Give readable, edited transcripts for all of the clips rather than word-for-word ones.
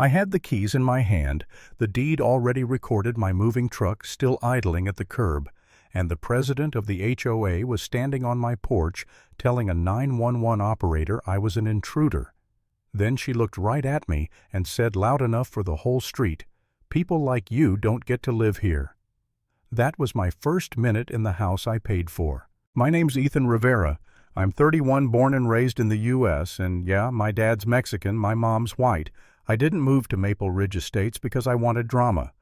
I had the keys in my hand, the deed already recorded, my moving truck still idling at the curb, and the president of the HOA was standing on my porch telling a 911 operator I was an intruder. Then she looked right at me and said loud enough for the whole street, "People like you don't get to live here." That was my first minute in the house I paid for. My name's Ethan Rivera. I'm 31, born and raised in the U.S., and yeah, my dad's Mexican, my mom's white. I didn't move to Maple Ridge Estates because I wanted drama.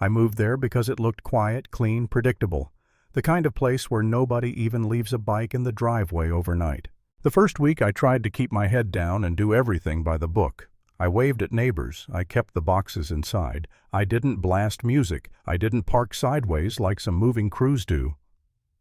I moved there because it looked quiet, clean, predictable. The kind of place where nobody even leaves a bike in the driveway overnight. The first week I tried to keep my head down and do everything by the book. I waved at neighbors, I kept the boxes inside, I didn't blast music, I didn't park sideways like some moving crews do.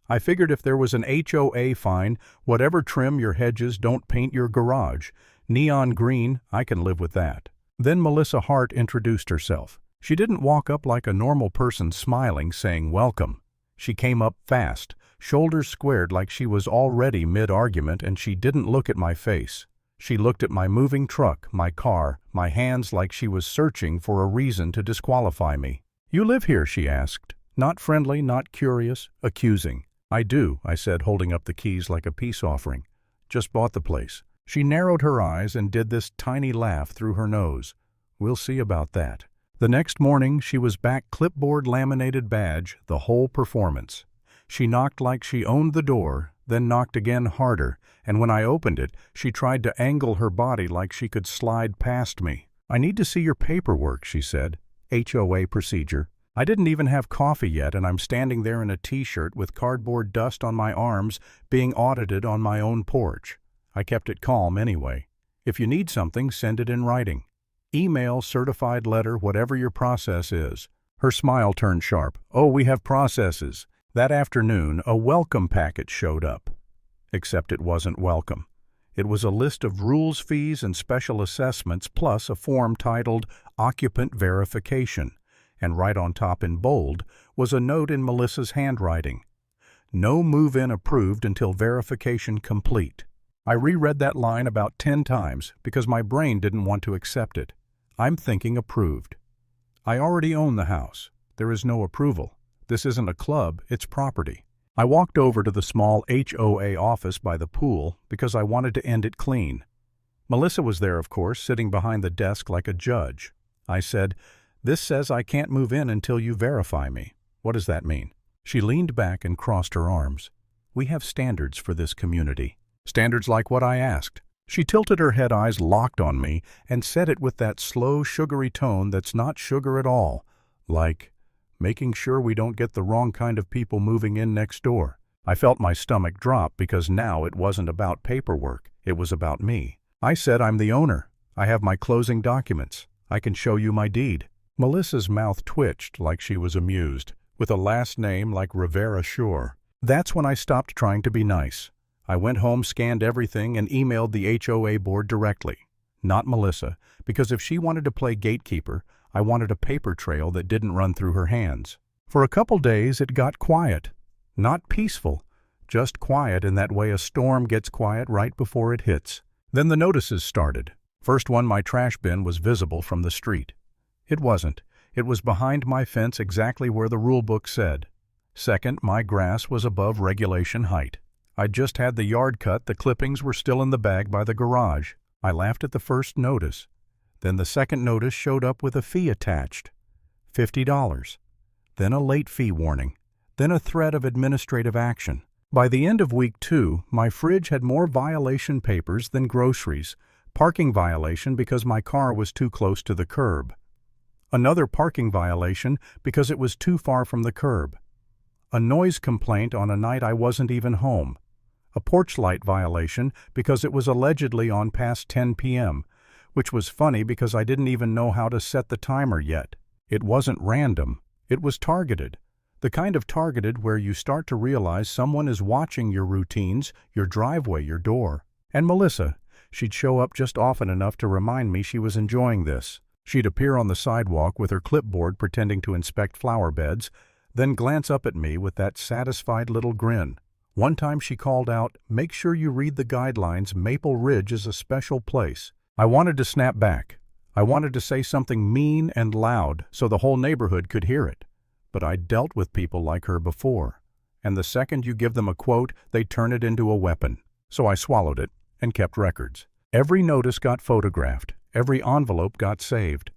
I figured if there was an HOA fine, whatever trim your hedges, don't paint your garage. Neon green, I can live with that. Then Melissa Hart introduced herself. She didn't walk up like a normal person smiling, saying welcome. She came up fast, shoulders squared like she was already mid-argument, and she didn't look at my face. She looked at my moving truck, my car, my hands like she was searching for a reason to disqualify me. "You live here?" she asked. Not friendly, not curious, accusing. "I do," I said, holding up the keys like a peace offering. "Just bought the place." She narrowed her eyes and did this tiny laugh through her nose. "We'll see about that." The next morning, she was back, clipboard laminated badge, the whole performance. She knocked like she owned the door, then knocked again harder, and when I opened it, she tried to angle her body like she could slide past me. "I need to see your paperwork," she said. "HOA procedure." I didn't even have coffee yet, and I'm standing there in a t-shirt with cardboard dust on my arms, being audited on my own porch. I kept it calm anyway. "If you need something, send it in writing. Email, certified letter, whatever your process is." Her smile turned sharp. "Oh, we have processes." That afternoon, a welcome packet showed up. Except it wasn't welcome. It was a list of rules, fees, and special assessments, plus a form titled Occupant Verification. And right on top in bold was a note in Melissa's handwriting. "No move-in approved until verification complete." I reread that line about 10 times because my brain didn't want to accept it. I'm thinking approved. I already own the house. There is no approval. This isn't a club, it's property. I walked over to the small HOA office by the pool because I wanted to end it clean. Melissa was there, of course, sitting behind the desk like a judge. I said, "This says I can't move in until you verify me. What does that mean?" She leaned back and crossed her arms. "We have standards for this community." "Standards like what?" I asked. She tilted her head, eyes locked on me, and said it with that slow, sugary tone that's not sugar at all, like, "Making sure we don't get the wrong kind of people moving in next door." I felt my stomach drop because now it wasn't about paperwork, it was about me. I said, "I'm the owner. I have my closing documents. I can show you my deed." Melissa's mouth twitched like she was amused, with a last name like Rivera Shore. That's when I stopped trying to be nice. I went home, scanned everything, and emailed the HOA board directly. Not Melissa, because if she wanted to play gatekeeper, I wanted a paper trail that didn't run through her hands. For a couple days it got quiet. Not peaceful, just quiet in that way a storm gets quiet right before it hits. Then the notices started. First one, my trash bin was visible from the street. It wasn't. It was behind my fence exactly where the rule book said. Second, my grass was above regulation height. I'd just had the yard cut, the clippings were still in the bag by the garage. I laughed at the first notice. Then the second notice showed up with a fee attached. $50. Then a late fee warning. Then a threat of administrative action. By the end of week 2, my fridge had more violation papers than groceries. Parking violation because my car was too close to the curb. Another parking violation because it was too far from the curb. A noise complaint on a night I wasn't even home. A porch light violation because it was allegedly on past 10 p.m., which was funny because I didn't even know how to set the timer yet. It wasn't random. It was targeted. The kind of targeted where you start to realize someone is watching your routines, your driveway, your door. And Melissa, she'd show up just often enough to remind me she was enjoying this. She'd appear on the sidewalk with her clipboard pretending to inspect flower beds, then glance up at me with that satisfied little grin. One time she called out, "Make sure you read the guidelines, Maple Ridge is a special place." I wanted to snap back. I wanted to say something mean and loud so the whole neighborhood could hear it. But I'd dealt with people like her before, and the second you give them a quote, they turn it into a weapon. So I swallowed it and kept records. Every notice got photographed. Every envelope got saved.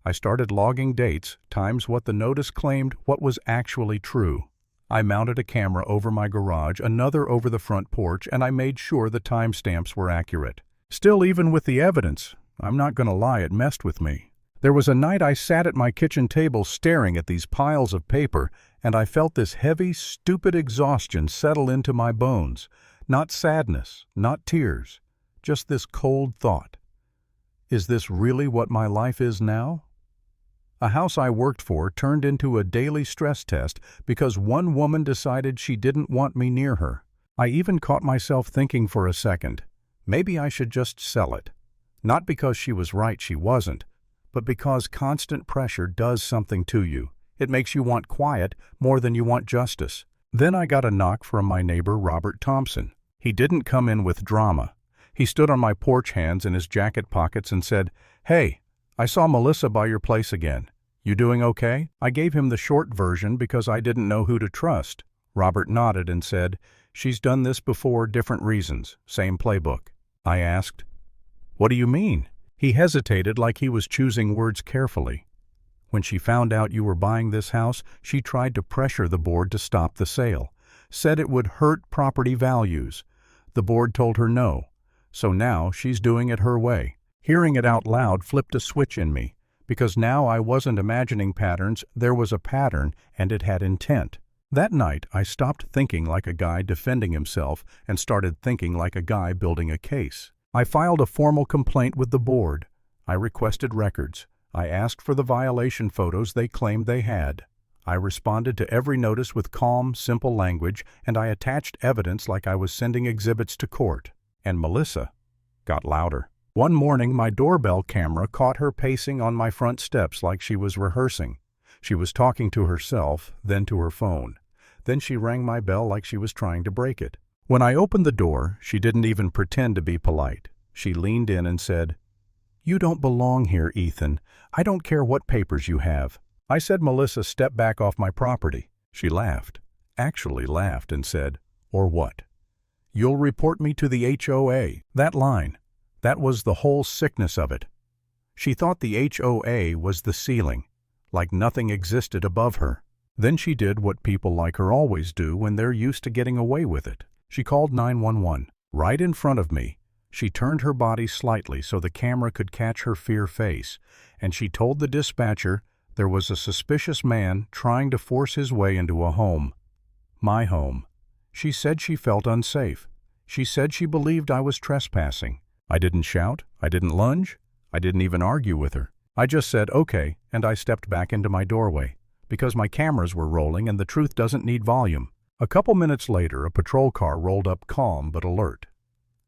I started logging dates, times what the notice claimed, what was actually true. I mounted a camera over my garage, another over the front porch, and I made sure the timestamps were accurate. Still, even with the evidence, I'm not going to lie, it messed with me. There was a night I sat at my kitchen table staring at these piles of paper, and I felt this heavy, stupid exhaustion settle into my bones. Not sadness, not tears, just this cold thought. Is this really what my life is now? A house I worked for turned into a daily stress test because one woman decided she didn't want me near her. I even caught myself thinking for a second, maybe I should just sell it. Not because she was right, she wasn't, but because constant pressure does something to you. It makes you want quiet more than you want justice. Then I got a knock from my neighbor, Robert Thompson. He didn't come in with drama. He stood on my porch, hands in his jacket pockets, and said, "Hey, I saw Melissa by your place again. You doing okay?" I gave him the short version because I didn't know who to trust. Robert nodded and said, "She's done this before, different reasons, same playbook." I asked, "What do you mean?" He hesitated like he was choosing words carefully. "When she found out you were buying this house, she tried to pressure the board to stop the sale. Said it would hurt property values. The board told her no. So now she's doing it her way." Hearing it out loud flipped a switch in me, because now I wasn't imagining patterns, there was a pattern, and it had intent. That night, I stopped thinking like a guy defending himself and started thinking like a guy building a case. I filed a formal complaint with the board. I requested records. I asked for the violation photos they claimed they had. I responded to every notice with calm, simple language, and I attached evidence like I was sending exhibits to court. And Melissa got louder. One morning, my doorbell camera caught her pacing on my front steps like she was rehearsing. She was talking to herself, then to her phone. Then she rang my bell like she was trying to break it. When I opened the door, she didn't even pretend to be polite. She leaned in and said, "You don't belong here, Ethan. I don't care what papers you have." I said, "Melissa, step back off my property." She laughed, actually laughed, and said, "Or what? You'll report me to the HOA." That line, that was the whole sickness of it. She thought the HOA was the ceiling, like nothing existed above her. Then she did what people like her always do when they're used to getting away with it. She called 911. Right in front of me, she turned her body slightly so the camera could catch her fear face, and she told the dispatcher there was a suspicious man trying to force his way into a home. My home. She said she felt unsafe. She said she believed I was trespassing. I didn't shout. I didn't lunge. I didn't even argue with her. I just said, "Okay," and I stepped back into my doorway, because my cameras were rolling and the truth doesn't need volume. A couple minutes later, a patrol car rolled up, calm but alert.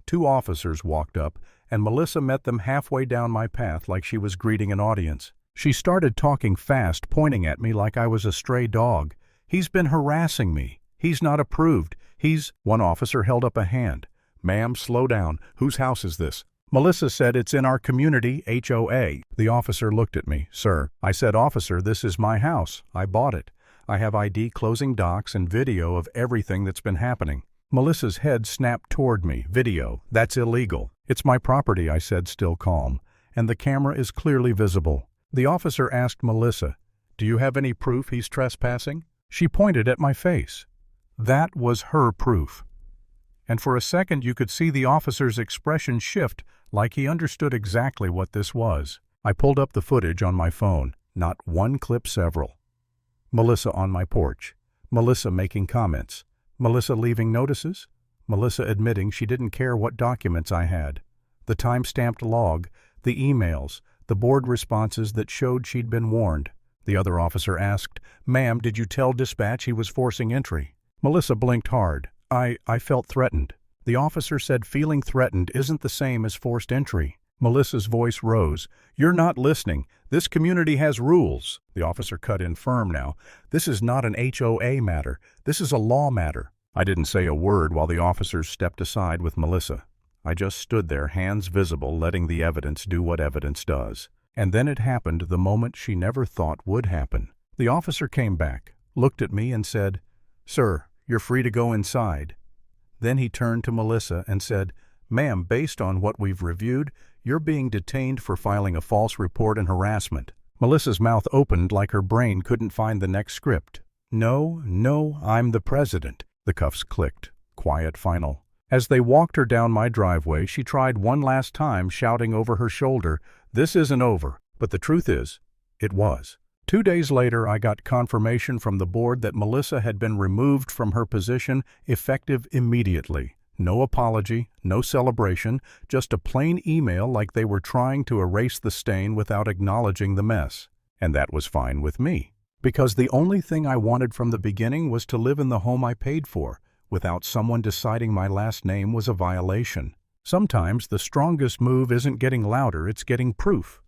2 officers walked up, and Melissa met them halfway down my path like she was greeting an audience. She started talking fast, pointing at me like I was a stray dog. "He's been harassing me. He's not approved. One officer held up a hand. "Ma'am, slow down. Whose house is this?" Melissa said, "It's in our community, HOA. The officer looked at me. "Sir." I said, "Officer, this is my house. I bought it. I have ID, closing docs, and video of everything that's been happening." Melissa's head snapped toward me. "Video? That's illegal." "It's my property," I said, still calm, "and the camera is clearly visible." The officer asked Melissa, "Do you have any proof he's trespassing?" She pointed at my face. That was her proof. And for a second you could see the officer's expression shift like he understood exactly what this was. I pulled up the footage on my phone. Not one clip, several. Melissa on my porch. Melissa making comments. Melissa leaving notices. Melissa admitting she didn't care what documents I had. The time-stamped log, the emails, the board responses that showed she'd been warned. The other officer asked, "Ma'am, did you tell dispatch he was forcing entry?" Melissa blinked hard. I felt threatened." The officer said feeling threatened isn't the same as forced entry. Melissa's voice rose. "You're not listening. This community has rules." The officer cut in firm now. "This is not an HOA matter. This is a law matter." I didn't say a word while the officers stepped aside with Melissa. I just stood there, hands visible, letting the evidence do what evidence does. And then it happened the moment she never thought would happen. The officer came back, looked at me and said, "Sir, you're free to go inside." Then he turned to Melissa and said, "Ma'am, based on what we've reviewed, you're being detained for filing a false report and harassment." Melissa's mouth opened like her brain couldn't find the next script. "No, no, I'm the president." The cuffs clicked. Quiet final. As they walked her down my driveway, she tried one last time, shouting over her shoulder, "This isn't over." But the truth is, it was. 2 days later, I got confirmation from the board that Melissa had been removed from her position, effective immediately. No apology, no celebration, just a plain email like they were trying to erase the stain without acknowledging the mess. And that was fine with me, because the only thing I wanted from the beginning was to live in the home I paid for, without someone deciding my last name was a violation. Sometimes the strongest move isn't getting louder, it's getting proof.